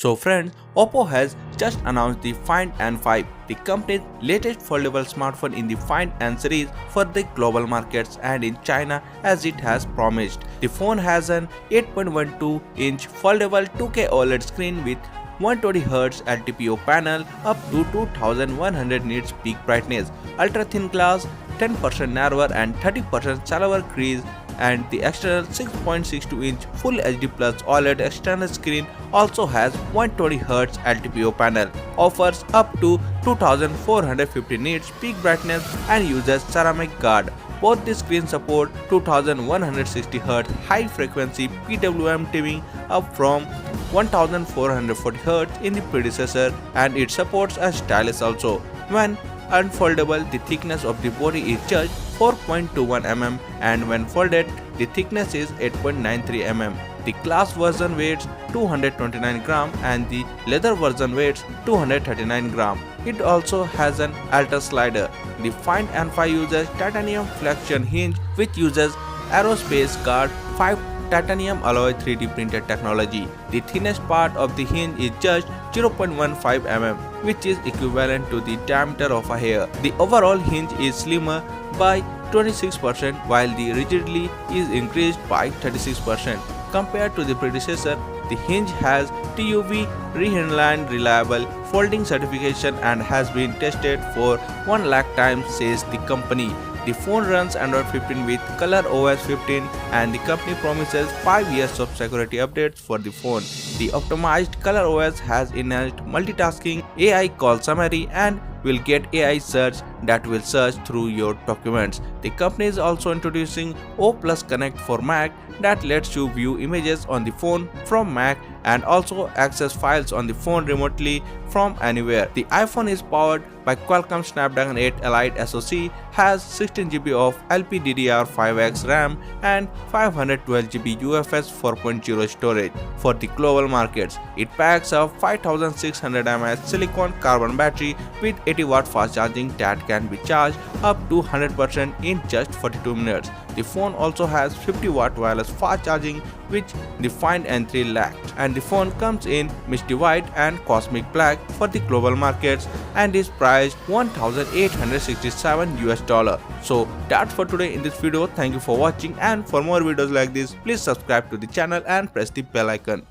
So friends, OPPO has just announced the Find N5, the company's latest foldable smartphone in the Find N series for the global markets and in China as it has promised. The phone has an 8.12-inch foldable 2K OLED screen with 120Hz LTPO panel up to 2100 nits peak brightness, ultra thin glass, 10% narrower and 30% shallower crease, and the external 6.62-inch Full HD Plus OLED external screen also has 120Hz LTPO panel, offers up to 2450 nits peak brightness and uses ceramic guard. Both the screens support 2160Hz high frequency PWM tuning up from 1440Hz in the predecessor, and it supports a stylus also. When unfoldable, the thickness of the body is just 4.21 mm, and when folded, the thickness is 8.93 mm. The glass version weighs 229 gram and the leather version weighs 239 gram. It also has an altar slider. The Find N5 uses titanium flexion hinge which uses aerospace guard 5 titanium alloy 3D printed technology. The thinnest part of the hinge is just 0.15 mm, which is equivalent to the diameter of a hair. The overall hinge is slimmer by 26% while the rigidity is increased by 36%. Compared to the predecessor, the hinge has TUV Rhineland reliable folding certification and has been tested for 1 lakh times, says the company. The phone runs Android 15 with Color OS 15 and the company promises 5 years of security updates for the phone. The optimized Color OS has enhanced multitasking, AI call summary and will get AI search that will search through your documents. The company is also introducing OPPO Connect for Mac that lets you view images on the phone from Mac and also access files on the phone remotely from anywhere. The iPhone is powered by Qualcomm Snapdragon 8 Elite SoC, has 16GB of LPDDR5X RAM and 512GB UFS 4.0 storage. For the global markets, it packs a 5600 mAh silicon carbon battery with 80 watt fast charging that can be charged up to 100% in just 42 minutes. The phone also has 50 watt wireless fast charging which the Find N3 lacked, and the phone comes in misty white and cosmic black for the global markets and is priced $1,867. So that's for today in this video. Thank you for watching, and for more videos like this please subscribe to the channel and press the bell icon.